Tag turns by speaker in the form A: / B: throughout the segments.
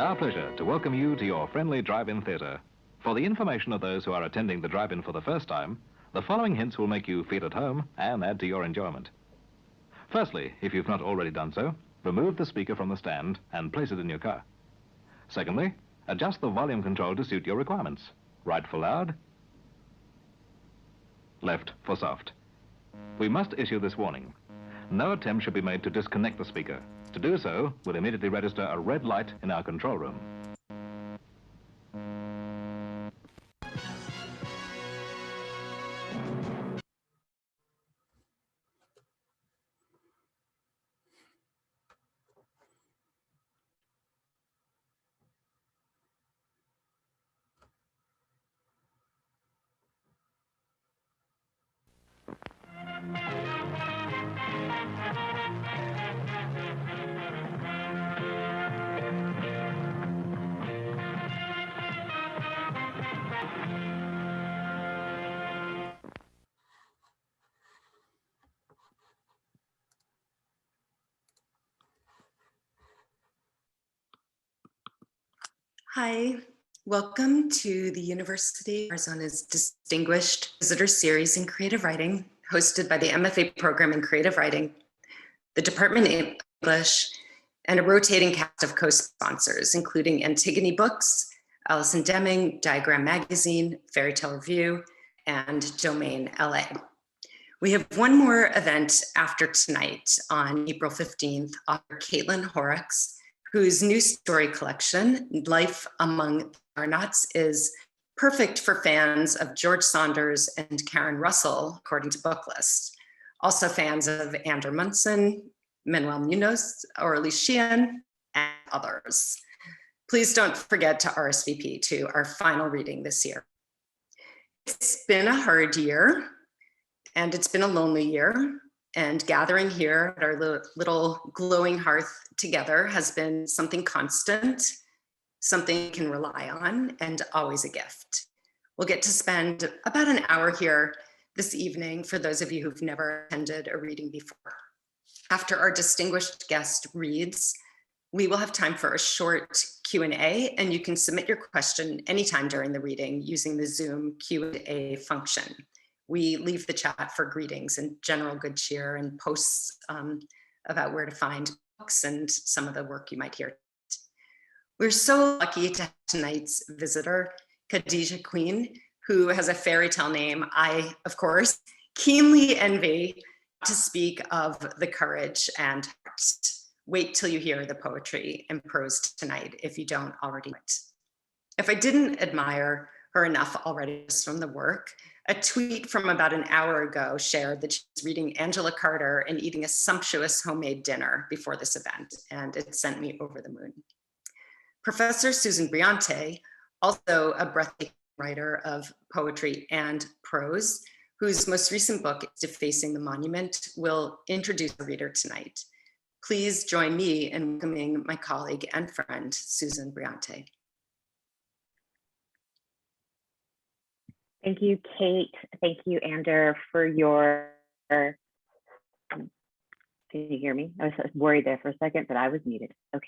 A: our pleasure to welcome you to your friendly drive-in theatre. For the information of those who are attending the drive-in for the first time, the following hints will make you feel at home and add to your enjoyment. Firstly, if you've not already done so, remove the speaker from the stand and place it in your car. Secondly, adjust the volume control to suit your requirements. Right for loud, left for soft. We must issue this warning. No attempt should be made to disconnect the speaker. To do so will immediately register a red light in our control room.
B: Hi, welcome to the University of Arizona's Distinguished Visitor Series in Creative Writing, hosted by the MFA program in Creative Writing, the Department of English, and a rotating cast of co-sponsors, including Antigone Books, Allison Deming, Diagram Magazine, Fairytale Review, and Domain LA. We have one more event after tonight on April 15th, author Caitlin Horrocks, whose new story collection, Life Among Arnauts, is perfect for fans of George Saunders and Karen Russell, according to Booklist. Also fans of Andrew Munson, Manuel Munoz, Aurelie Sheehan, and others. Please don't forget to RSVP to our final reading this year. It's been a hard year, and it's been a lonely year. And gathering here at our little glowing hearth together has been something constant, something you can rely on, and always a gift. We'll get to spend about an hour here this evening for those of you who've never attended a reading before. After our distinguished guest reads, we will have time for a short Q&A, and you can submit your question anytime during the reading using the Zoom Q&A function. We leave the chat for greetings and general good cheer and posts about where to find books and some of the work you might hear. We're so lucky to have tonight's visitor, Khadijah Queen, who has a fairy tale name I, of course, keenly envy, to speak of the courage and heart. Wait till you hear the poetry and prose tonight if you don't already know it. If I didn't admire her enough already just from the work, a tweet from about an hour ago shared that she was reading Angela Carter and eating a sumptuous homemade dinner before this event, and it sent me over the moon. Professor Susan Briante, also a breathtaking writer of poetry and prose, whose most recent book is Defacing the Monument, will introduce the reader tonight. Please join me in welcoming my colleague and friend, Susan Briante.
C: Thank you, Kate. Thank you, Ander, for your, can you hear me? I was worried there for a second, but I was muted. Okay.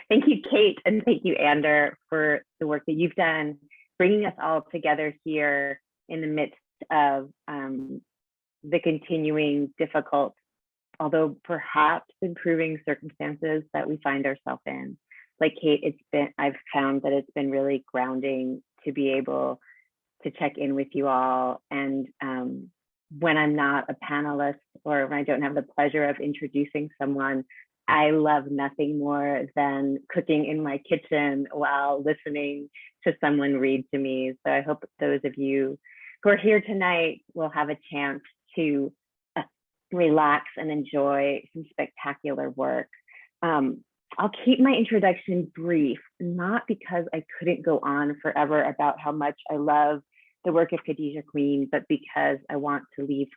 C: Thank you, Kate, and thank you, Ander, for the work that you've done, bringing us all together here in the midst of the continuing difficult, although perhaps improving circumstances that we find ourselves in. Like Kate, I've found that it's been really grounding to be able to check in with you all. And when I'm not a panelist or when I don't have the pleasure of introducing someone, I love nothing more than cooking in my kitchen while listening to someone read to me. So I hope those of you who are here tonight will have a chance to relax and enjoy some spectacular work. I'll keep my introduction brief, not because I couldn't go on forever about how much I love the work of Khadijah Queen, but because I want to leave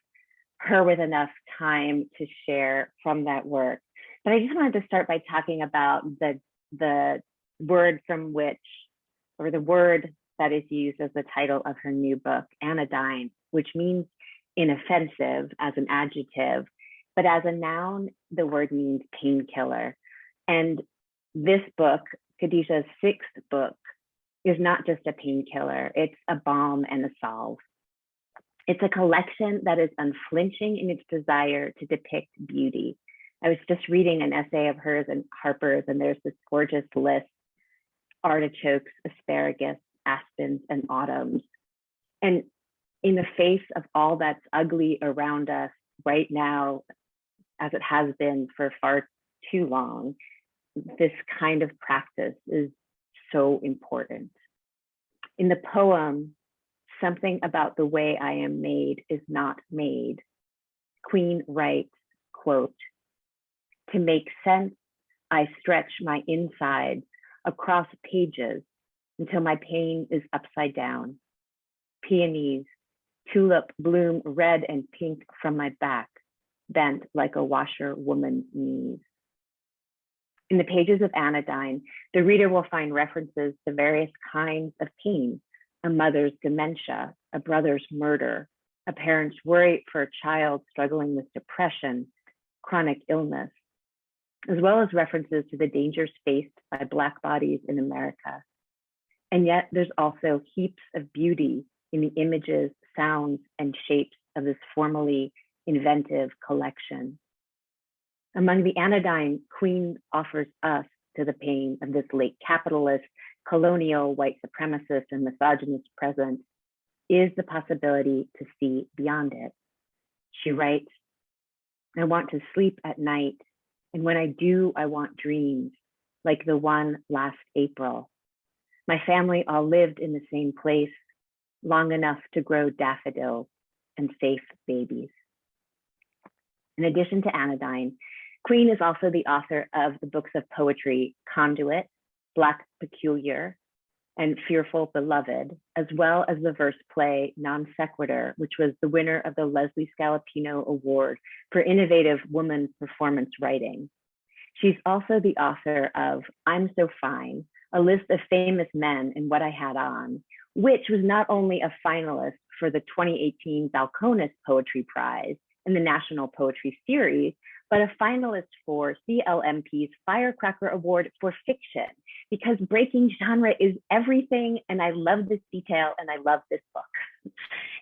C: her with enough time to share from that work. But I just wanted to start by talking about the word from which, or the word that is used as the title of her new book, Anodyne, which means inoffensive as an adjective, but as a noun, the word means painkiller. And this book Khadijah's sixth book, is not just a painkiller, it's a balm and a salve. It's a collection that is unflinching in its desire to depict beauty. I was just reading an essay of hers and Harper's, and there's this gorgeous list: artichokes, asparagus, aspens, and autumns. And in the face of all that's ugly around us right now, as it has been for far too long, this kind of practice is so important. In the poem, "Something about the way I am made is not made," Queen writes, quote, "To make sense, I stretch my insides across pages until my pain is upside down. Peonies, tulip bloom red and pink from my back, bent like a washerwoman's knees." In the pages of Anodyne, the reader will find references to various kinds of pain: a mother's dementia, a brother's murder, a parent's worry for a child struggling with depression, chronic illness, as well as references to the dangers faced by Black bodies in America. And yet there's also heaps of beauty in the images, sounds, and shapes of this formally inventive collection. Among the Anodyne Queen offers us to the pain of this late capitalist, colonial, white supremacist, and misogynist present is the possibility to see beyond it. She writes, "I want to sleep at night, and when I do, I want dreams, like the one last April. My family all lived in the same place, long enough to grow daffodils and safe babies." In addition to Anodyne, Queen is also the author of the books of poetry Conduit, Black Peculiar, and Fearful Beloved, as well as the verse play Non Sequitur, which was the winner of the Leslie Scalapino Award for Innovative Woman Performance Writing. She's also the author of I'm So Fine, a list of famous men and what I had on, which was not only a finalist for the 2018 Balcones Poetry Prize and the National Poetry Series, but a finalist for CLMP's Firecracker Award for Fiction, because breaking genre is everything, and I love this detail, and I love this book.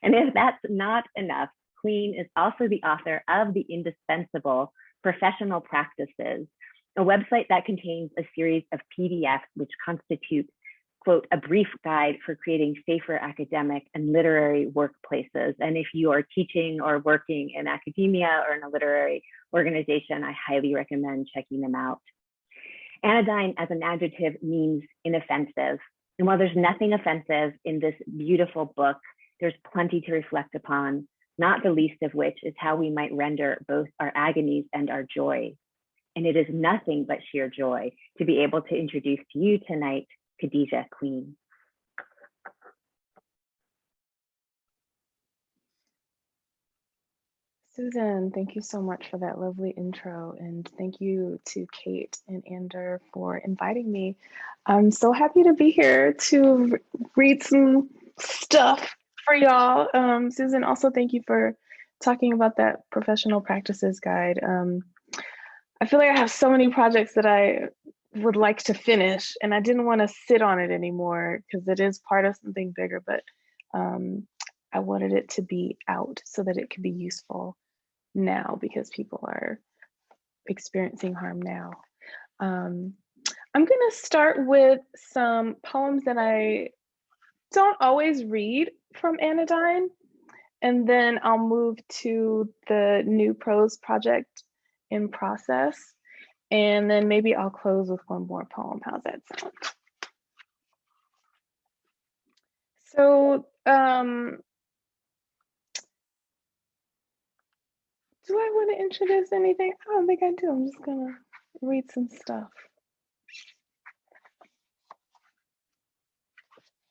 C: And if that's not enough, Queen is also the author of the indispensable Professional Practices, a website that contains a series of PDFs which constitute, quote, a brief guide for creating safer academic and literary workplaces. And if you are teaching or working in academia or in a literary organization, I highly recommend checking them out. Anodyne as an adjective means inoffensive. And while there's nothing offensive in this beautiful book, there's plenty to reflect upon, not the least of which is how we might render both our agonies and our joy. And it is nothing but sheer joy to be able to introduce to you tonight Khadijah Queen.
D: Susan, thank you so much for that lovely intro, and thank you to Kate and Ander for inviting me. I'm so happy to be here to read some stuff for y'all. Susan, also thank you for talking about that professional practices guide. I feel like I have so many projects that I would like to finish, and I didn't want to sit on it anymore because it is part of something bigger, but I wanted it to be out so that it could be useful now because people are experiencing harm now. I'm going to start with some poems that I don't always read from Anodyne, and then I'll move to the new prose project in process. And then maybe I'll close with one more poem. How's that sound? So, do I want to introduce anything? I don't think I do. I'm just gonna read some stuff.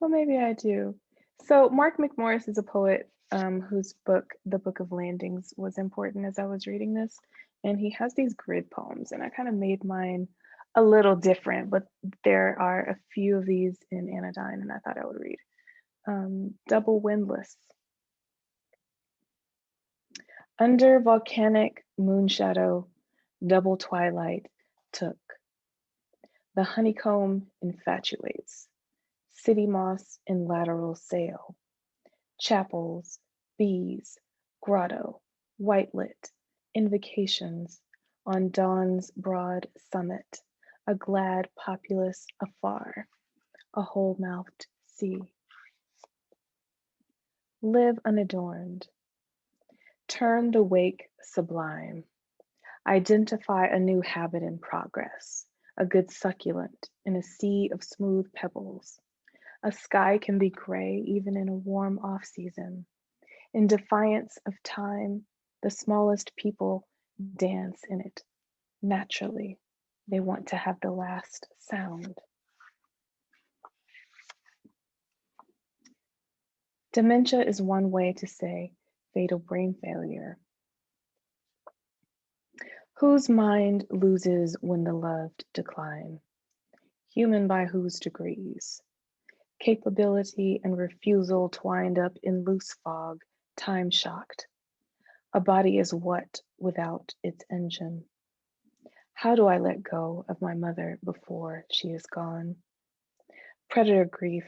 D: Well, maybe I do. So Mark McMorris is a poet whose book, The Book of Landings, was important as I was reading this. And he has these grid poems, and I kind of made mine a little different, but there are a few of these in Anodyne, and I thought I would read. Double Windlass. Under volcanic moonshadow, double twilight took. The honeycomb infatuates, city moss in lateral sail, chapels, bees, grotto, white lit, invocations on dawn's broad summit, a glad populace afar, a whole-mouthed sea. Live unadorned, turn the wake sublime, identify a new habit in progress, a good succulent in a sea of smooth pebbles. A sky can be gray even in a warm off-season. In defiance of time, the smallest people dance in it. Naturally, they want to have the last sound. Dementia is one way to say fatal brain failure. Whose mind loses when the loved decline? Human by whose degrees? Capability and refusal twined up in loose fog, time shocked. A body is what without its engine? How do I let go of my mother before she is gone? Predator grief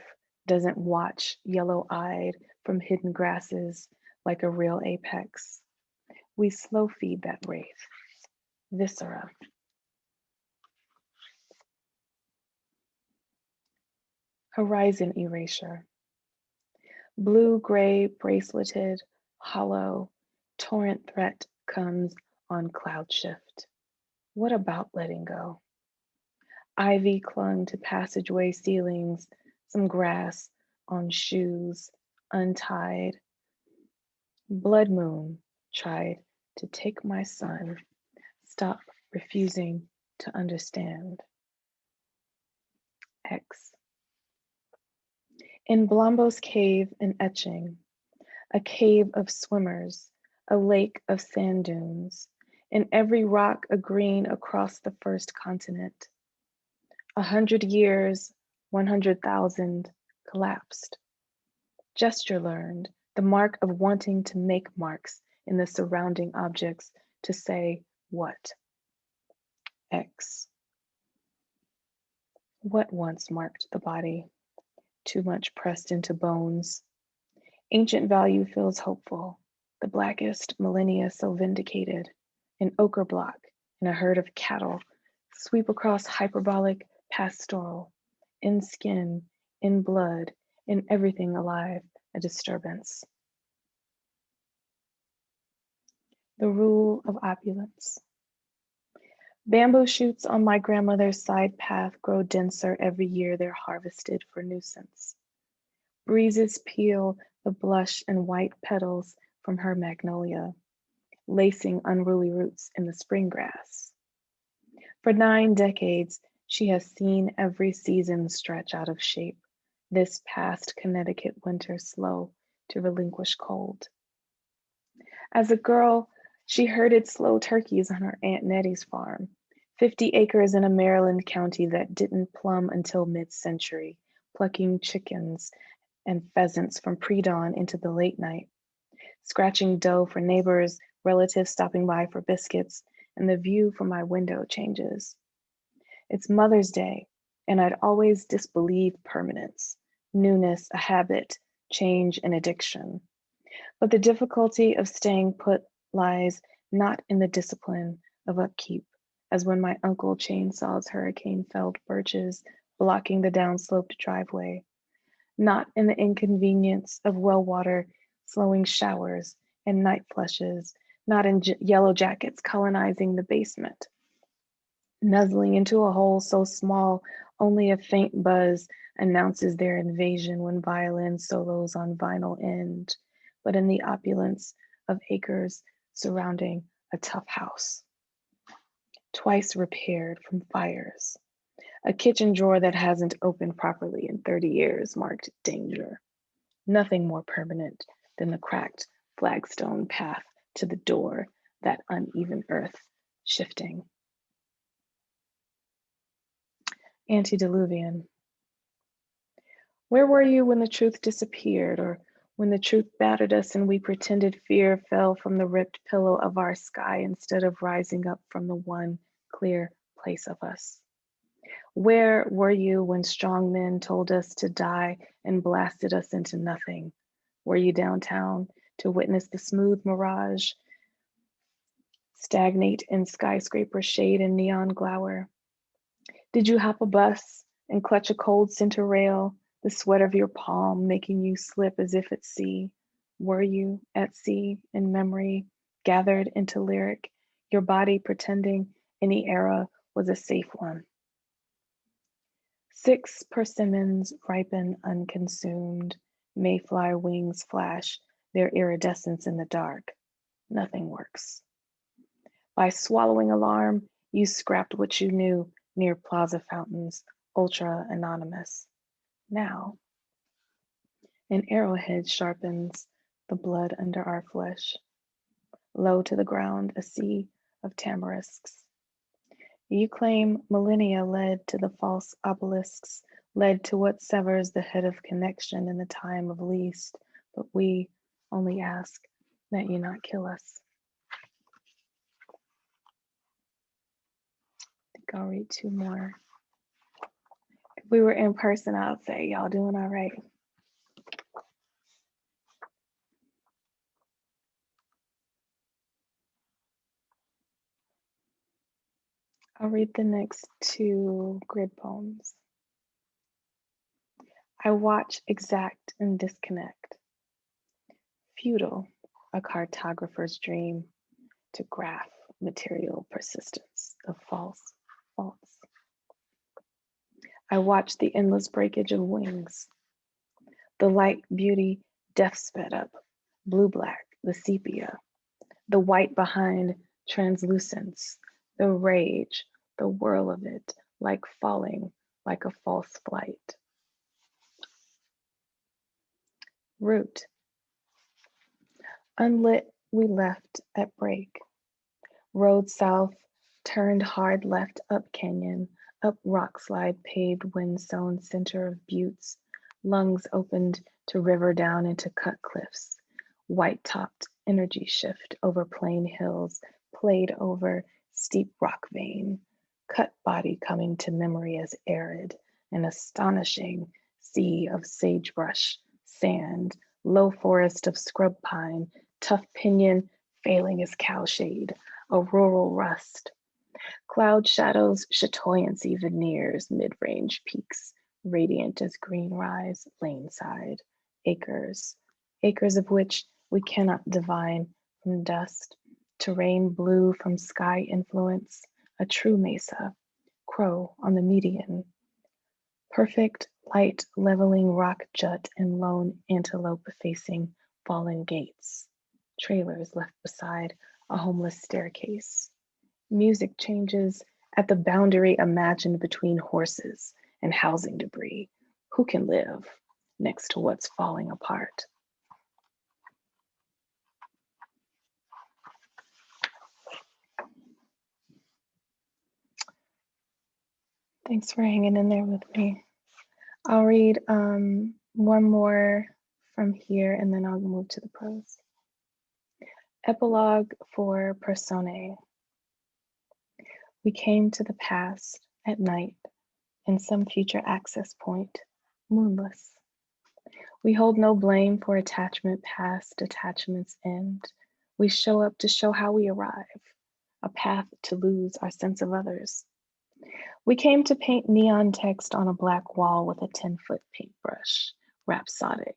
D: doesn't watch yellow-eyed from hidden grasses like a real apex. We slow feed that wraith. Viscera. Horizon erasure. Blue-gray braceleted, hollow, torrent threat comes on cloud shift. What about letting go? Ivy clung to passageway ceilings, some grass on shoes, untied. Blood moon tried to take my son, stop refusing to understand. X. In Blombo's cave an etching, a cave of swimmers, a lake of sand dunes, in every rock a green across the first continent. 100 years, 100,000 collapsed. Gesture learned, the mark of wanting to make marks in the surrounding objects to say what? X. What once marked the body? Too much pressed into bones. Ancient value feels hopeful, the blackest millennia so vindicated. An ochre block in a herd of cattle sweep across hyperbolic pastoral, in skin, in blood, in everything alive, a disturbance. The rule of opulence. Bamboo shoots on my grandmother's side path grow denser every year they're harvested for nuisance. Breezes peel the blush and white petals from her magnolia, lacing unruly roots in the spring grass. For 9 decades, she has seen every season stretch out of shape, this past Connecticut winter slow to relinquish cold. As a girl, she herded slow turkeys on her Aunt Nettie's farm, 50 acres in a Maryland county that didn't plumb until mid-century, plucking chickens and pheasants from pre-dawn into the late night, scratching dough for neighbors, relatives stopping by for biscuits, and the view from my window changes. It's Mother's Day, and I'd always disbelieved permanence, newness, a habit, change, an addiction. But the difficulty of staying put lies not in the discipline of upkeep, as when my uncle chainsaws hurricane-felled birches blocking the downsloped driveway, not in the inconvenience of well water slowing showers and night flushes, not in yellow jackets colonizing the basement, nuzzling into a hole so small only a faint buzz announces their invasion when violin solos on vinyl end, but in the opulence of acres surrounding a tough house. Twice repaired from fires. A kitchen drawer that hasn't opened properly in 30 years marked danger. Nothing more permanent than the cracked flagstone path to the door, that uneven earth shifting. Antediluvian. Where were you when the truth disappeared, or when the truth battered us and we pretended fear fell from the ripped pillow of our sky instead of rising up from the one clear place of us? Where were you when strong men told us to die and blasted us into nothing? Were you downtown to witness the smooth mirage stagnate in skyscraper shade and neon glower? Did you hop a bus and clutch a cold center rail, the sweat of your palm making you slip as if at sea? Were you at sea in memory, gathered into lyric, your body pretending any era was a safe one? 6 persimmons ripen unconsumed, mayfly wings flash their iridescence in the dark. Nothing works. By swallowing alarm, you scrapped what you knew near plaza fountains, ultra anonymous. Now, an arrowhead sharpens the blood under our flesh. Low to the ground, a sea of tamarisks. You claim millennia led to the false obelisks, led to what severs the head of connection in the time of least, but we only ask that you not kill us. I think I'll read 2 more. If we were in person, I would say y'all doing all right. I'll read the next 2 grid poems. I watch, exact, and disconnect. Futile, a cartographer's dream to graph material persistence of false faults. I watch the endless breakage of wings. The light beauty, death sped up, blue-black, the sepia, the white behind translucence, the rage, the whirl of it, like falling, like a false flight. Route. Unlit, we left at break. Road south, turned hard left up canyon, up rock slide paved wind-sown center of buttes, lungs opened to river down into cut cliffs, white-topped energy shift over plain hills, played over steep rock vein, cut body coming to memory as arid, an astonishing sea of sagebrush, sand, low forest of scrub pine, tough pinyon failing as cowshade, a rural rust. Cloud shadows, chatoyancy veneers, mid-range peaks, radiant as green rise, laneside, acres of which we cannot divine from dust, terrain blue from sky influence, a true mesa, crow on the median, perfect light leveling rock jut and lone antelope facing fallen gates, trailers left beside a homeless staircase. Music changes at the boundary imagined between horses and housing debris. Who can live next to what's falling apart? Thanks for hanging in there with me. I'll read 1 more from here and then I'll move to the prose. Epilogue for Personae. We came to the past at night in some future access point, moonless. We hold no blame for attachment past attachment's end. We show up to show how we arrive, a path to lose our sense of others. We came to paint neon text on a black wall with a 10-foot paintbrush, rhapsodic.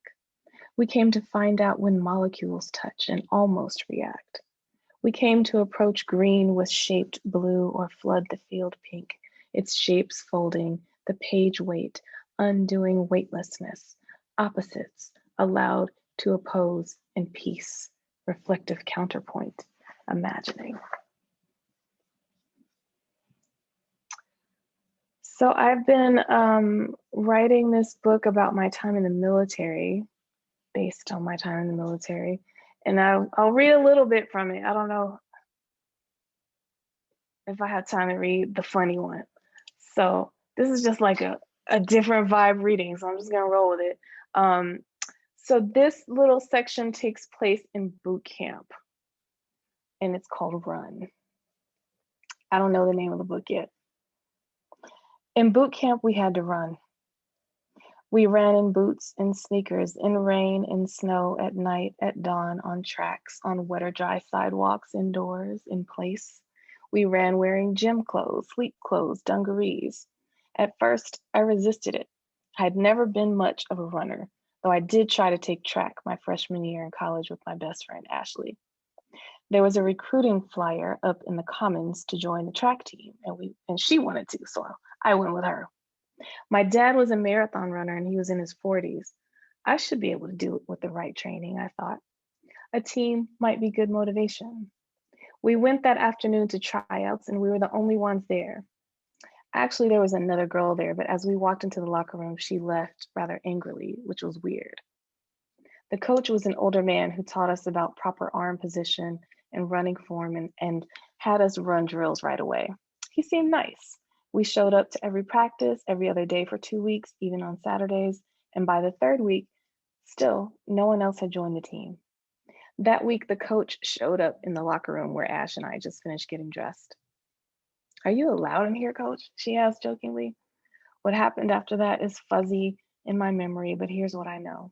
D: We came to find out when molecules touch and almost react. We came to approach green with shaped blue or flood the field pink, its shapes folding, the page weight, undoing weightlessness, opposites allowed to oppose in peace, reflective counterpoint, imagining. So I've been writing this book about my time in the military, based on my time in the military. And I'll read a little bit from it. I don't know if I have time to read the funny one. So this is just like a different vibe reading. So I'm just gonna roll with it. So this little section takes place in boot camp and it's called Run. I don't know the name of the book yet. In boot camp, we had to run. We ran in boots and sneakers, in rain, in snow, at night, at dawn, on tracks, on wet or dry sidewalks, indoors, in place. We ran wearing gym clothes, sleep clothes, dungarees. At first, I resisted it. I had never been much of a runner, though I did try to take track my freshman year in college with my best friend, Ashley. There was a recruiting flyer up in the Commons to join the track team, and she wanted to, so I went with her. My dad was a marathon runner and he was in his 40s. I should be able to do it with the right training, I thought. A team might be good motivation. We went that afternoon to tryouts and we were the only ones there. Actually, there was another girl there, but as we walked into the locker room, she left rather angrily, which was weird. The coach was an older man who taught us about proper arm position and running form and had us run drills right away. He seemed nice. We showed up to every practice every other day for 2 weeks, even on Saturdays. And by the third week, still, no one else had joined the team. That week, the coach showed up in the locker room where Ash and I just finished getting dressed. "Are you allowed in here, coach?" she asked jokingly. What happened after that is fuzzy in my memory, but here's what I know.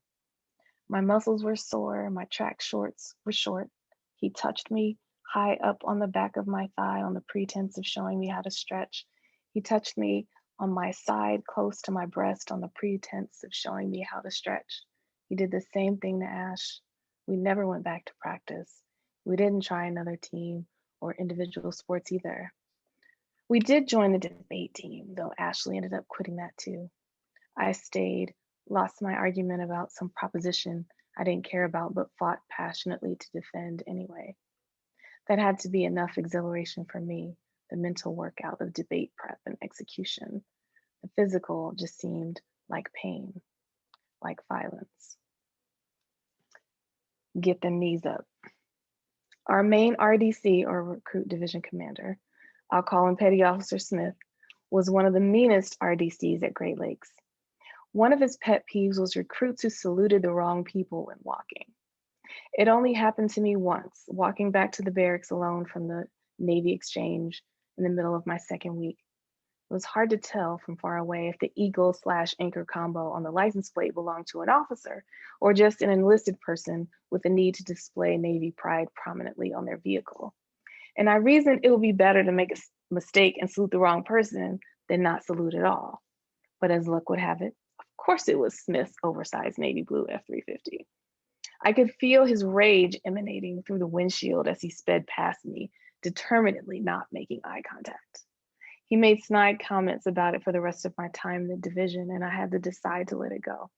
D: My muscles were sore, my track shorts were short. He touched me high up on the back of my thigh on the pretense of showing me how to stretch. He touched me on my side close to my breast on the pretense of showing me how to stretch. He did the same thing to Ash. We never went back to practice. We didn't try another team or individual sports either. We did join the debate team, though Ashley ended up quitting that too. I stayed, lost my argument about some proposition I didn't care about, but fought passionately to defend anyway. That had to be enough exhilaration for me, the mental workout of debate prep and execution. The physical just seemed like pain, like violence. Get them knees up. Our main RDC, or Recruit Division Commander, I'll call him Petty Officer Smith, was one of the meanest RDCs at Great Lakes. One of his pet peeves was recruits who saluted the wrong people when walking. It only happened to me once, walking back to the barracks alone from the Navy exchange in the middle of my second week. It was hard to tell from far away if the eagle/anchor combo on the license plate belonged to an officer or just an enlisted person with a need to display Navy pride prominently on their vehicle. And I reasoned it would be better to make a mistake and salute the wrong person than not salute at all. But as luck would have it, of course it was Smith's oversized navy blue F-350. I could feel his rage emanating through the windshield as he sped past me, determinedly not making eye contact. He made snide comments about it for the rest of my time in the division, and I had to decide to let it go.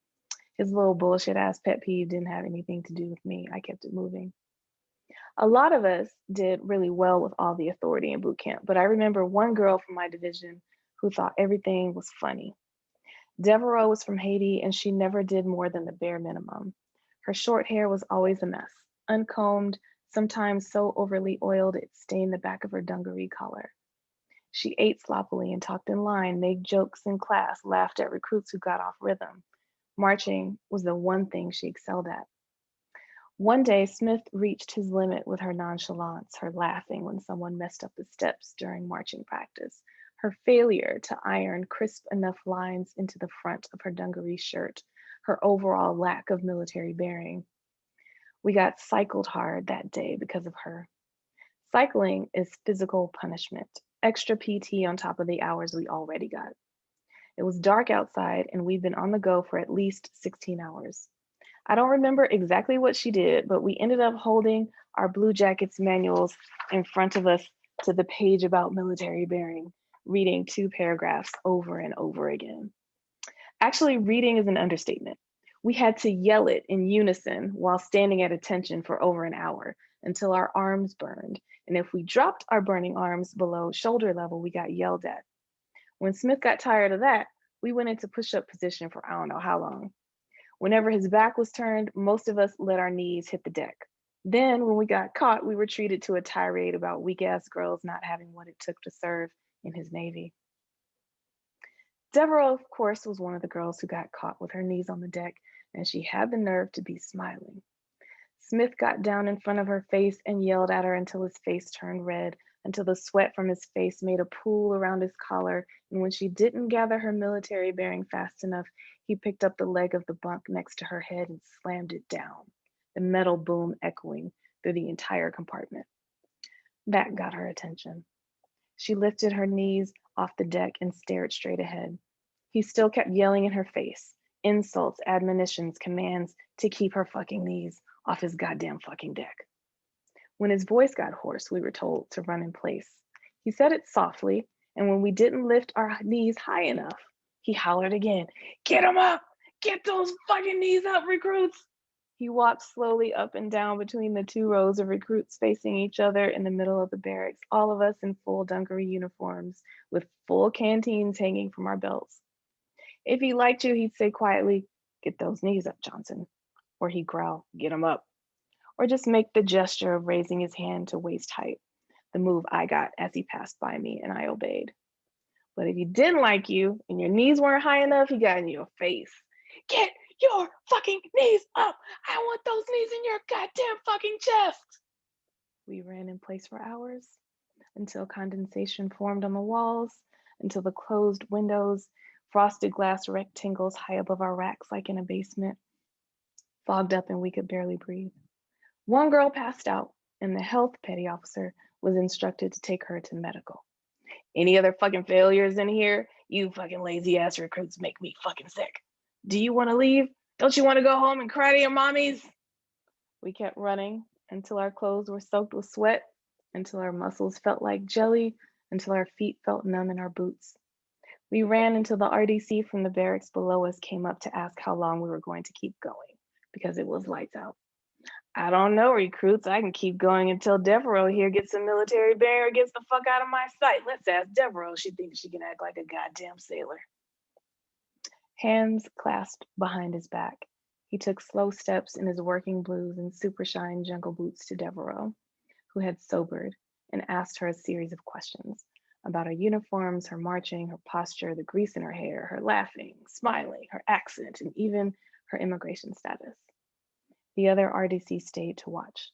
D: His little bullshit ass pet peeve didn't have anything to do with me. I kept it moving. A lot of us did really well with all the authority in boot camp, but I remember one girl from my division who thought everything was funny. Devereaux was from Haiti, and she never did more than the bare minimum. Her short hair was always a mess, uncombed, sometimes so overly oiled it stained the back of her dungaree collar. She ate sloppily and talked in line, made jokes in class, laughed at recruits who got off rhythm. Marching was the one thing she excelled at. One day, Smith reached his limit with her nonchalance, her laughing when someone messed up the steps during marching practice, her failure to iron crisp enough lines into the front of her dungaree shirt, her overall lack of military bearing. We got cycled hard that day because of her. Cycling is physical punishment, extra PT on top of the hours we already got. It was dark outside and we'd been on the go for at least 16 hours. I don't remember exactly what she did, but we ended up holding our Blue Jackets manuals in front of us to the page about military bearing, reading 2 paragraphs over and over again. Actually, reading is an understatement. We had to yell it in unison while standing at attention for over an hour until our arms burned. And if we dropped our burning arms below shoulder level, we got yelled at. When Smith got tired of that, we went into push-up position for I don't know how long. Whenever his back was turned, most of us let our knees hit the deck. Then when we got caught, we were treated to a tirade about weak-ass girls not having what it took to serve in his Navy. Devereaux, of course, was one of the girls who got caught with her knees on the deck, and she had the nerve to be smiling. Smith got down in front of her face and yelled at her until his face turned red, until the sweat from his face made a pool around his collar, and when she didn't gather her military bearing fast enough, he picked up the leg of the bunk next to her head and slammed it down, the metal boom echoing through the entire compartment. That got her attention. She lifted her knees off the deck and stared straight ahead. He still kept yelling in her face, insults, admonitions, commands to keep her fucking knees off his goddamn fucking deck. When his voice got hoarse, we were told to run in place. He said it softly, and when we didn't lift our knees high enough, he hollered again, "Get them up! Get those fucking knees up, recruits!" He walked slowly up and down between the two rows of recruits facing each other in the middle of the barracks, all of us in full dungaree uniforms with full canteens hanging from our belts. If he liked you, he'd say quietly, "Get those knees up, Johnson." Or he'd growl, "Get them up." Or just make the gesture of raising his hand to waist height, the move I got as he passed by me and I obeyed. But if he didn't like you and your knees weren't high enough, he got in your face. "Get your fucking knees up! I want those knees in your goddamn fucking chest!" We ran in place for hours until condensation formed on the walls, until the closed windows, frosted glass rectangles high above our racks like in a basement, fogged up and we could barely breathe. One girl passed out, and the health petty officer was instructed to take her to medical. "Any other fucking failures in here? You fucking lazy ass recruits make me fucking sick. Do you want to leave? Don't you want to go home and cry to your mommies?" We kept running until our clothes were soaked with sweat, until our muscles felt like jelly, until our feet felt numb in our boots. We ran until the RDC from the barracks below us came up to ask how long we were going to keep going, because it was lights out. "I don't know, recruits. I can keep going until Devereaux here gets some military bearing or gets the fuck out of my sight. Let's ask Devereaux. She thinks she can act like a goddamn sailor." Hands clasped behind his back, he took slow steps in his working blues and super shine jungle boots to Devereaux, who had sobered, and asked her a series of questions about her uniforms, her marching, her posture, the grease in her hair, her laughing, smiling, her accent, and even her immigration status. The other RDC stayed to watch.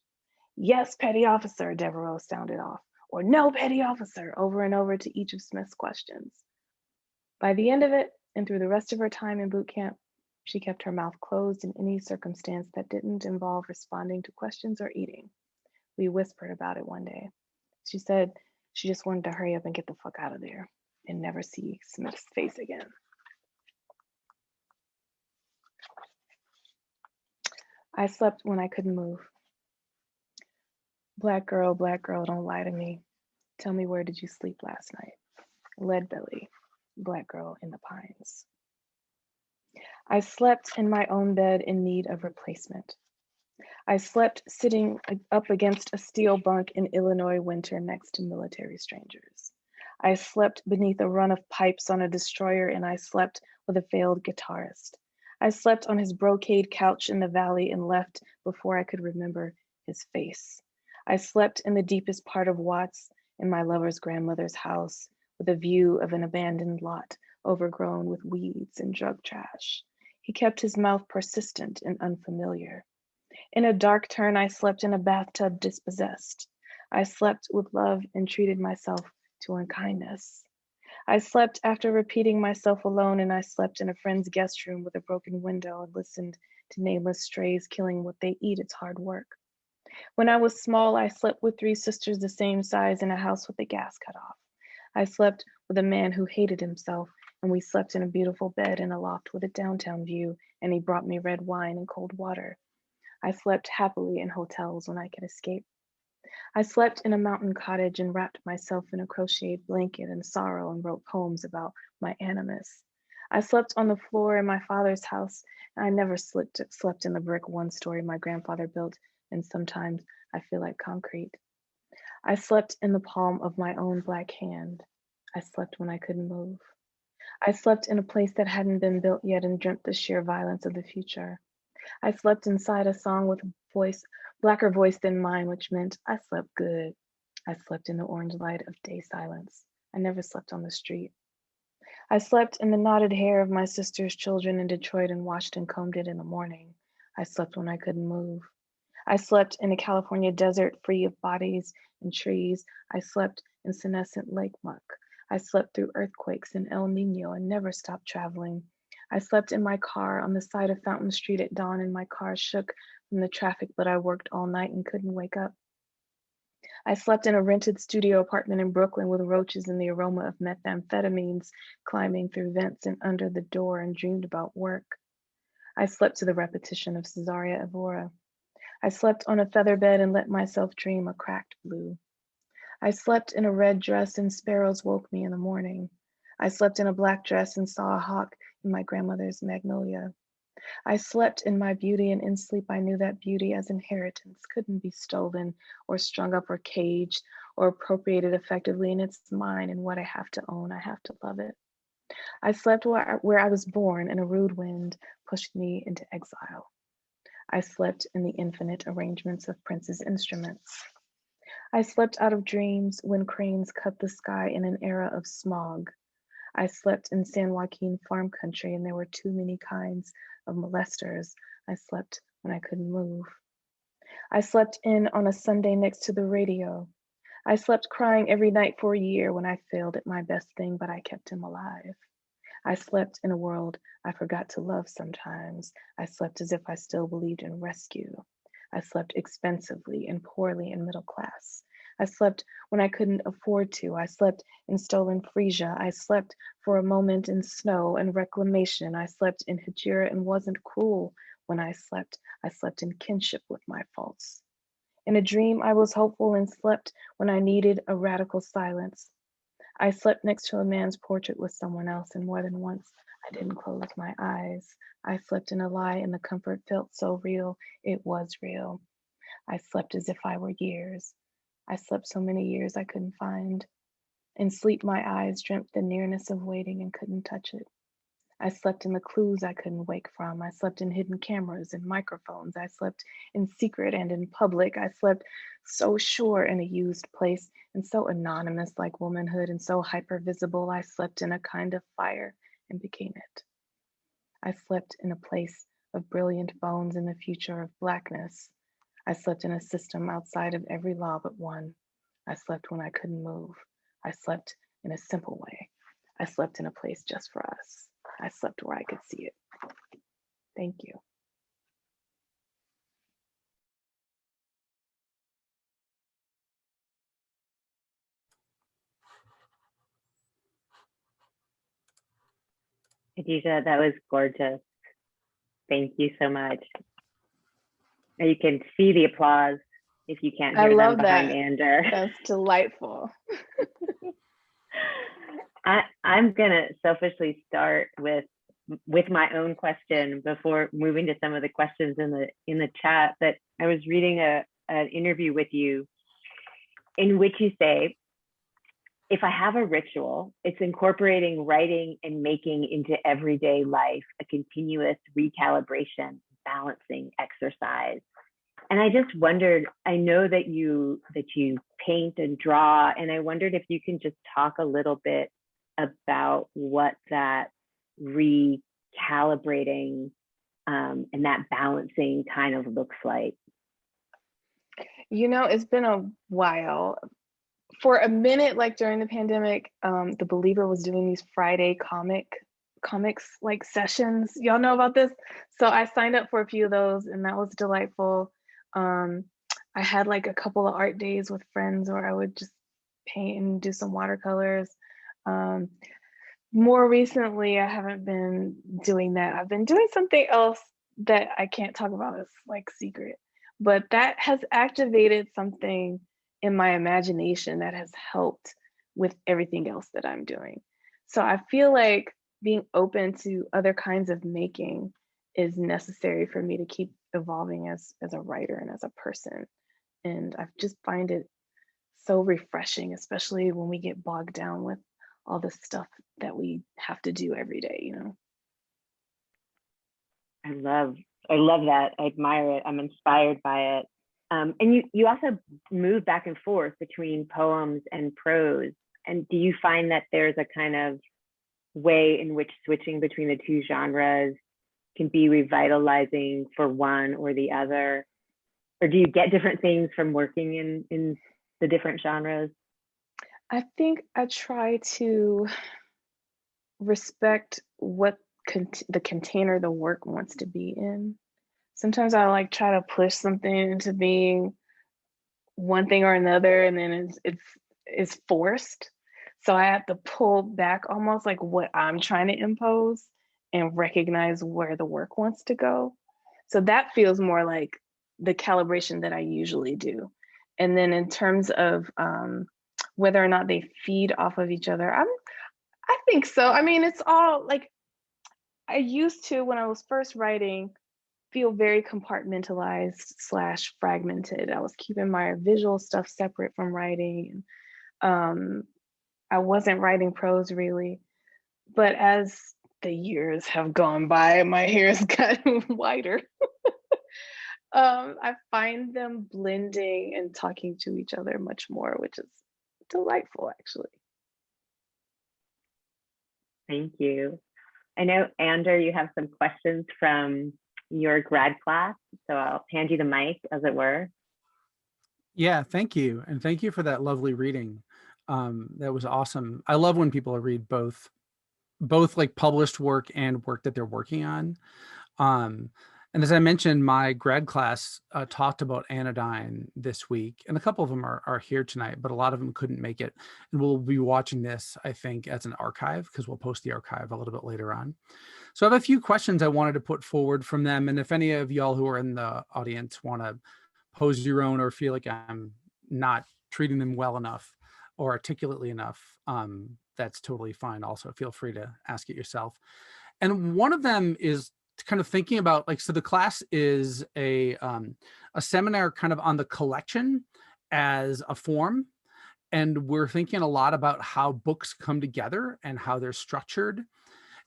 D: "Yes, petty officer," Devereaux sounded off, or "No, petty officer," over and over to each of Smith's questions. By the end of it, and through the rest of her time in boot camp, she kept her mouth closed in any circumstance that didn't involve responding to questions or eating. We whispered about it one day. She said she just wanted to hurry up and get the fuck out of there and never see Smith's face again. I slept when I couldn't move. Black girl, don't lie to me. Tell me, where did you sleep last night? Lead belly, black girl in the pines. I slept in my own bed in need of replacement. I slept sitting up against a steel bunk in Illinois winter next to military strangers. I slept beneath a run of pipes on a destroyer, and I slept with a failed guitarist. I slept on his brocade couch in the valley and left before I could remember his face. I slept in the deepest part of Watts in my lover's grandmother's house with a view of an abandoned lot overgrown with weeds and drug trash. He kept his mouth persistent and unfamiliar. In a dark turn, I slept in a bathtub dispossessed. I slept with love and treated myself to unkindness. I slept after repeating myself alone, and I slept in a friend's guest room with a broken window and listened to nameless strays killing what they eat. It's hard work. When I was small, I slept with 3 sisters the same size in a house with the gas cut off. I slept with a man who hated himself, and we slept in a beautiful bed in a loft with a downtown view, and he brought me red wine and cold water. I slept happily in hotels when I could escape. I slept in a mountain cottage and wrapped myself in a crocheted blanket in sorrow and wrote poems about my animus. I slept on the floor in my father's house, and I never slept in the brick one-story my grandfather built, and sometimes I feel like concrete. I slept in the palm of my own black hand. I slept when I couldn't move. I slept in a place that hadn't been built yet and dreamt the sheer violence of the future. I slept inside a song with a voice, blacker voice than mine, which meant I slept good. I slept in the orange light of day silence. I never slept on the street. I slept in the knotted hair of my sister's children in Detroit and washed and combed it in the morning. I slept when I couldn't move. I slept in a California desert free of bodies and trees. I slept in senescent lake muck. I slept through earthquakes and El Nino and never stopped traveling. I slept in my car on the side of Fountain Street at dawn, and my car shook from the traffic, but I worked all night and couldn't wake up. I slept in a rented studio apartment in Brooklyn with roaches and the aroma of methamphetamines climbing through vents and under the door, and dreamed about work. I slept to the repetition of Cesaria Evora. I slept on a feather bed and let myself dream a cracked blue. I slept in a red dress and sparrows woke me in the morning. I slept in a black dress and saw a hawk in my grandmother's magnolia. I slept in my beauty, and in sleep I knew that beauty as inheritance couldn't be stolen or strung up or caged or appropriated effectively, and it's mine, and what I have to own, I have to love it. I slept where I was born, and a rude wind pushed me into exile. I slept in the infinite arrangements of Prince's instruments. I slept out of dreams when cranes cut the sky in an era of smog. I slept in San Joaquin farm country, and there were too many kinds of molesters. I slept when I couldn't move. I slept in on a Sunday next to the radio. I slept crying every night for a year when I failed at my best thing, but I kept him alive. I slept in a world I forgot to love sometimes. I slept as if I still believed in rescue. I slept expensively and poorly in middle class. I slept when I couldn't afford to. I slept in stolen Frisia. I slept for a moment in snow and reclamation. I slept in Hejira and wasn't cruel when I slept. I slept in kinship with my faults. In a dream, I was hopeful and slept when I needed a radical silence. I slept next to a man's portrait with someone else, and more than once, I didn't close my eyes. I slept in a lie, and the comfort felt so real, it was real. I slept as if I were years. I slept so many years I couldn't find. In sleep, my eyes dreamt the nearness of waiting and couldn't touch it. I slept in the clues I couldn't wake from. I slept in hidden cameras and microphones. I slept in secret and in public. I slept so sure in a used place and so anonymous like womanhood and so hyper visible. I slept in a kind of fire and became it. I slept in a place of brilliant bones in the future of blackness. I slept in a system outside of every law but one. I slept when I couldn't move. I slept in a simple way. I slept in a place just for us. I slept where I could see it. Thank you.
C: Khadijah, that was gorgeous. Thank you so much. And you can see the applause if you can't hear them behind Ander.
D: That's delightful.
C: I'm gonna selfishly start with my own question before moving to some of the questions in the chat. That I was reading an interview with you in which you say, if I have a ritual, it's incorporating writing and making into everyday life, a continuous recalibration, balancing exercise. And I just wondered, I know that you paint and draw, and I wondered if you can just talk a little bit about what that recalibrating and that balancing kind of looks like.
D: You know, it's been a while. For a minute, like during the pandemic, The Believer was doing these Friday comics like sessions. Y'all know about this? So I signed up for a few of those, and that was delightful. I had like a couple of art days with friends where I would just paint and do some watercolors. More recently, I haven't been doing that. I've been doing something else that I can't talk about. It's like secret, but that has activated something in my imagination that has helped with everything else that I'm doing. So I feel like being open to other kinds of making is necessary for me to keep evolving as a writer and as a person. And I just find it so refreshing, especially when we get bogged down with all the stuff that we have to do every day, you know?
C: I love that. I admire it. I'm inspired by it. And you also move back and forth between poems and prose. And do you find that there's a kind of way in which switching between the two genres can be revitalizing for one or the other? Or do you get different things from working in the different genres?
D: I think I try to respect what the container the work wants to be in. Sometimes I like try to push something into being one thing or another, and then it's forced. So I have to pull back almost like what I'm trying to impose and recognize where the work wants to go. So that feels more like the calibration that I usually do. And then in terms of whether or not they feed off of each other, I think so. I mean, it's all like, I used to, when I was first writing, feel very compartmentalized / fragmented. I was keeping my visual stuff separate from writing. I wasn't writing prose really, but as the years have gone by, my hair has gotten wider. I find them blending and talking to each other much more, which is delightful, actually.
C: Thank you. I know, Ander, you have some questions from your grad class, so I'll hand you the mic, as it were.
E: Yeah, thank you. And thank you for that lovely reading. That was awesome. I love when people read both like published work and work that they're working on. And as I mentioned, my grad class talked about Anodyne this week, and a couple of them are here tonight, but a lot of them couldn't make it. And we'll be watching this, I think, as an archive, because we'll post the archive a little bit later on. So I have a few questions I wanted to put forward from them. And if any of y'all who are in the audience want to pose your own or feel like I'm not treating them well enough or articulately enough, that's totally fine. Also, feel free to ask it yourself. And one of them is kind of thinking about, like, so the class is a seminar kind of on the collection as a form. And we're thinking a lot about how books come together and how they're structured.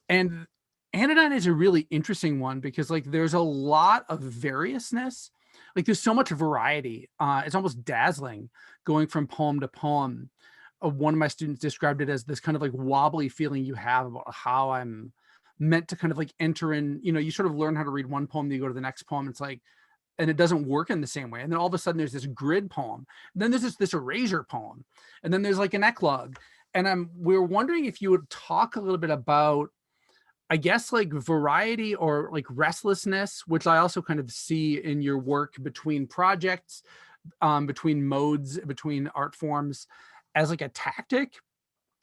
E: And Anodyne is a really interesting one because, like, there's a lot of variousness. Like, there's so much variety. It's almost dazzling going from poem to poem. One of my students described it as this kind of like wobbly feeling you have about how I'm meant to kind of like enter in, you sort of learn how to read one poem, then you go to the next poem. It's like, and it doesn't work in the same way. And then all of a sudden there's this grid poem. And then there's this erasure poem. And then there's like an eclogue. And we're wondering if you would talk a little bit about, I guess, like variety or like restlessness, which I also kind of see in your work between projects, between modes, between art forms, as like a tactic.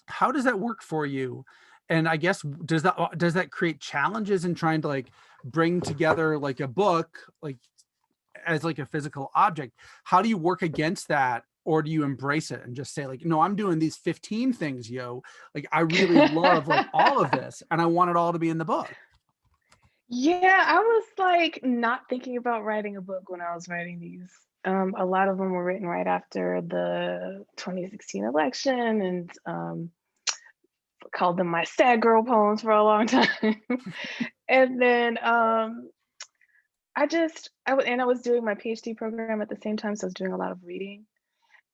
E: How does that work for you? And I guess, does that create challenges in trying to like bring together like a book, like as like a physical object? How do you work against that? Or do you embrace it and just say like, no, I'm doing these 15 things, yo. Like, I really love like all of this and I want it all to be in the book.
D: Yeah, I was like not thinking about writing a book when I was writing these. A lot of them were written right after the 2016 election, and called them my sad girl poems for a long time. And then I was doing my PhD program at the same time, so I was doing a lot of reading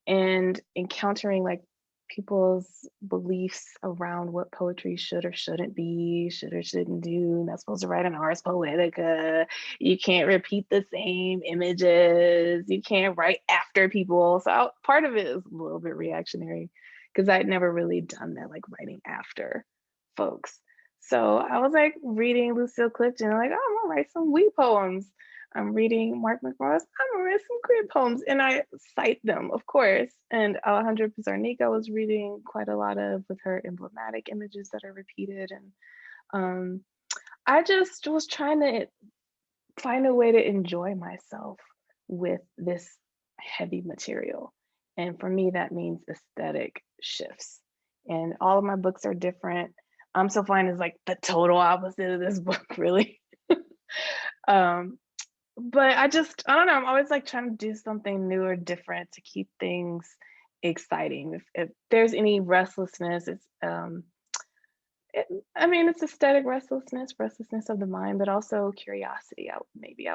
D: and encountering like people's beliefs around what poetry should or shouldn't be, should or shouldn't do. Not supposed to write an Ars Poetica. You can't repeat the same images. You can't write after people. So part of it is a little bit reactionary because I'd never really done that, like writing after folks. So I was like reading Lucille Clifton, like, oh, I'm gonna write some wee poems. I'm reading Mark McMorris, I'm gonna write some grid poems, and I cite them, of course. And Alejandra Pizarnik, I was reading quite a lot of with her emblematic images that are repeated. And I just was trying to find a way to enjoy myself with this heavy material. And for me, that means aesthetic shifts. And all of my books are different. I'm So Fine is like the total opposite of this book, really. But I don't know, I'm always like trying to do something new or different to keep things exciting. If there's any restlessness, it's it's aesthetic restlessness of the mind, but also curiosity. I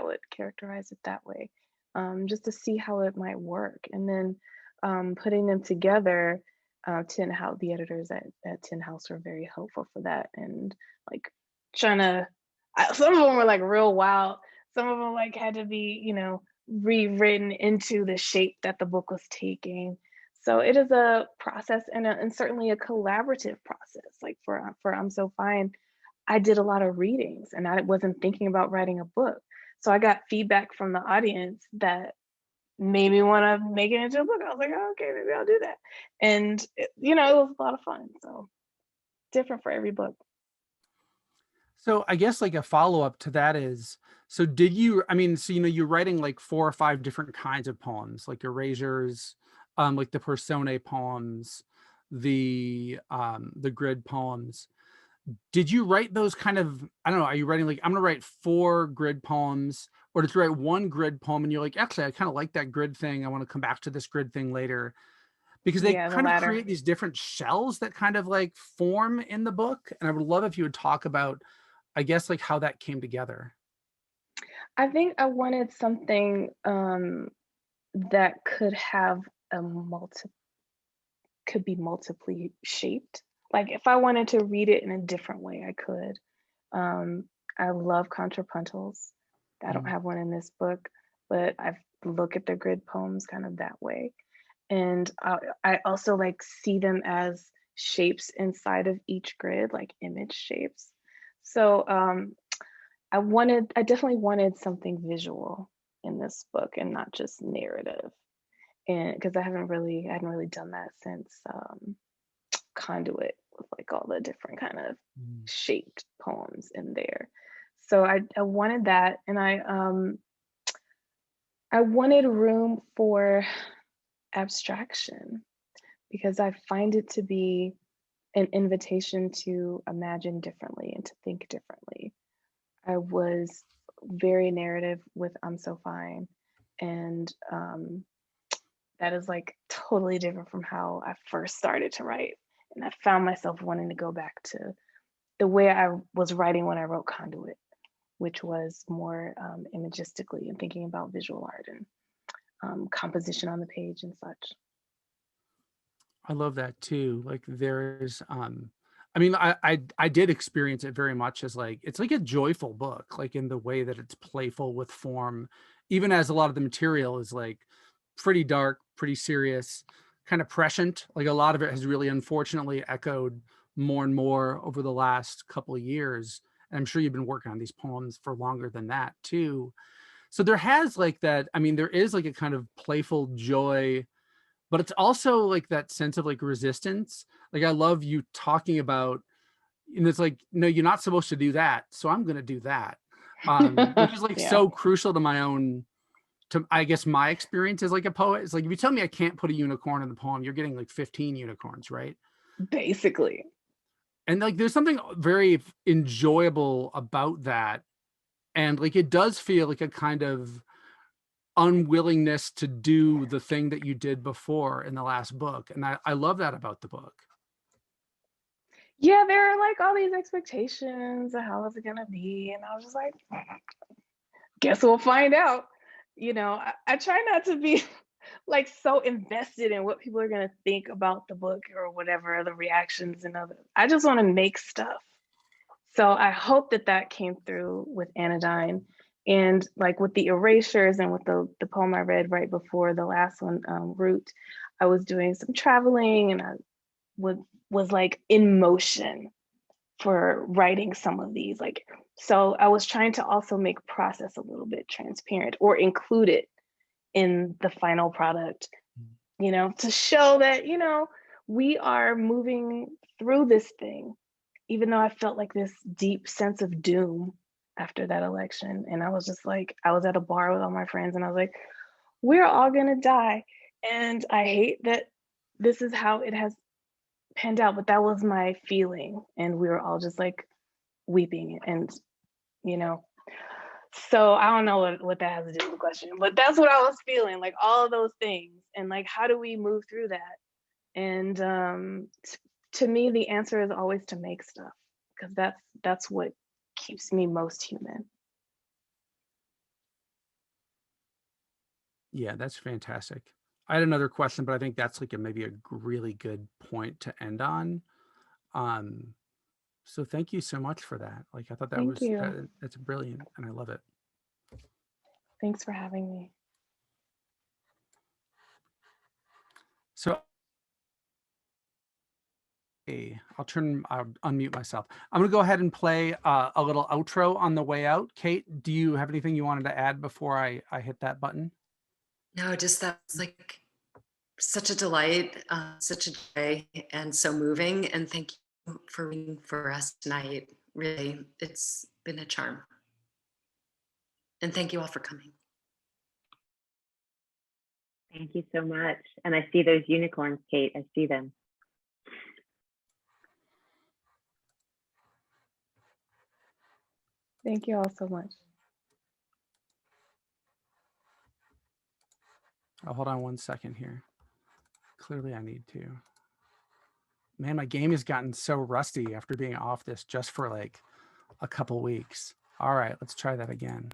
D: would characterize it that way, just to see how it might work. And then putting them together, Tin House, the editors at Tin House were very helpful for that. And like trying to, some of them were like real wild. Some of them like had to be, rewritten into the shape that the book was taking. So it is a process and certainly a collaborative process. Like for I'm So Fine, I did a lot of readings and I wasn't thinking about writing a book. So I got feedback from the audience that made me want to make it into a book. I was like, oh, okay, maybe I'll do that. And it was a lot of fun. So different for every book.
E: So I guess like a follow-up to that is, so did you, I mean, so, you're writing like 4 or 5 different kinds of poems, like erasures, like the personae poems, the grid poems. Did you write those kind of, I don't know, are you writing like, I'm gonna write 4 grid poems, or did you write 1 grid poem and you're like, actually, I kind of like that grid thing. I want to come back to this grid thing later? Because they
D: Yeah, the
E: kind of
D: latter.
E: create these different shells that kind of like form in the book. And I would love if you would talk about, I guess, like how that came together.
D: I think I wanted something that could be multiply shaped. Like if I wanted to read it in a different way, I could. Um, I love contrapuntals. I don't
E: Mm.
D: have one in this book, but I look at the grid poems kind of that way. And I also like see them as shapes inside of each grid, like image shapes. So I definitely wanted something visual in this book and not just narrative. And because I hadn't really done that since Conduit with like all the different kind of
E: Mm.
D: shaped poems in there. So I wanted that, and I wanted room for abstraction because I find it to be an invitation to imagine differently and to think differently. I was very narrative with I'm So Fine, and that is like totally different from how I first started to write. And I found myself wanting to go back to the way I was writing when I wrote Conduit, which was more imagistically and thinking about visual art and composition on the page and such.
E: I love that too. Like there's I mean, I did experience it very much as like, it's like a joyful book, like in the way that it's playful with form, even as a lot of the material is like pretty dark, pretty serious, kind of prescient. Like a lot of it has really unfortunately echoed more and more over the last couple of years. And I'm sure you've been working on these poems for longer than that too. So there has like that, I mean, there is like a kind of playful joy, but it's also like that sense of like resistance. Like I love you talking about, and it's like, no, you're not supposed to do that, so I'm going to do that, which is like
D: Yeah,
E: so crucial to my own, to I guess my experience as like a poet. It's like, if you tell me I can't put a unicorn in the poem, you're getting like 15 unicorns, right?
D: basically.
E: And like there's something very enjoyable about that, and like it does feel like a kind of unwillingness to do the thing that you did before in the last book. And I love that about the book.
D: Yeah, there are like all these expectations of how is it gonna be, and I was just like, guess we'll find out. I try not to be like so invested in what people are gonna think about the book or whatever the reactions and other. I just want to make stuff. So I hope that came through with Anodyne, and like with the erasures and with the poem I read right before the last one, Root. I was doing some traveling and I would was like in motion for writing some of these. Like, so I was trying to also make process a little bit transparent or include it in the final product, to show that, we are moving through this thing, even though I felt like this deep sense of doom after that election. And I was just like, I was at a bar with all my friends and I was like, we're all gonna die. And I hate that this is how it has panned out, but that was my feeling. And we were all just like weeping and, you know, so I don't know what that has to do with the question, but that's what I was feeling, like all of those things. And like, how do we move through that? And to me, the answer is always to make stuff, because that's what keeps me most human.
E: Yeah, that's fantastic. I had another question, but I think that's like maybe a really good point to end on. Um, so thank you so much for that. Like I thought that
D: Thank
E: was
D: you.
E: that's brilliant, and I love it.
D: Thanks for having me.
E: So I'll unmute myself. I'm gonna go ahead and play a little outro on the way out. Kate, do you have anything you wanted to add before I hit that button?
B: No, just that's like such a delight, such a joy, and so moving. And thank you for reading for us tonight. Really, it's been a charm. And thank you all for coming.
C: Thank you so much. And I see those unicorns, Kate. I see them.
D: Thank you all so much.
E: Oh, hold on 1 second here. Clearly I need to. Man, my game has gotten so rusty after being off this just for like a couple weeks. All right, let's try that again.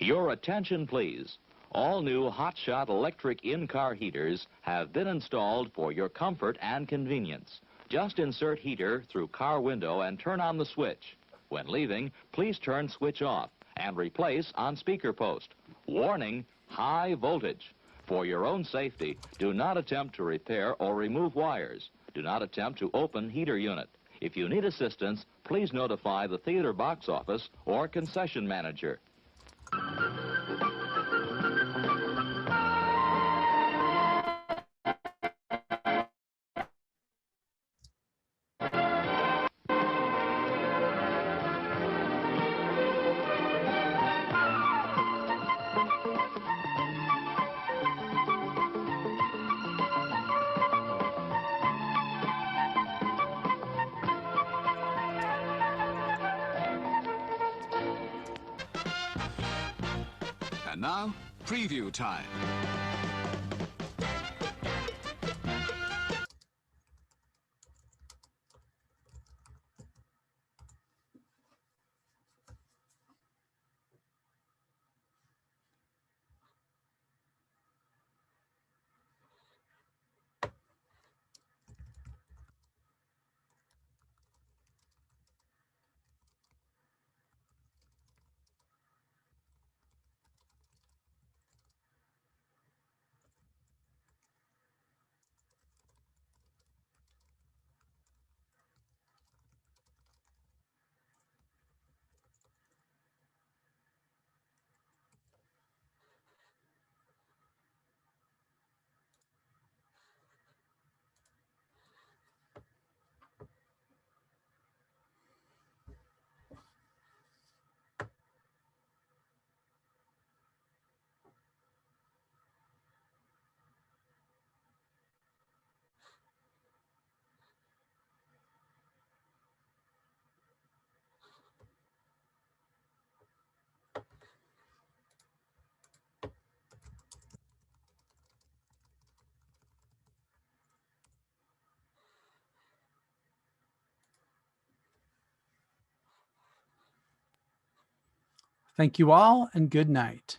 F: Your attention, please. All new hotshot electric in-car heaters have been installed for your comfort and convenience. Just insert heater through car window and turn on the switch. When leaving, please turn switch off and replace on speaker post. Warning, high voltage. For your own safety, do not attempt to repair or remove wires. Do not attempt to open heater unit. If you need assistance, please notify the theater box office or concession manager.
G: And now, preview time.
E: Thank you all and good night.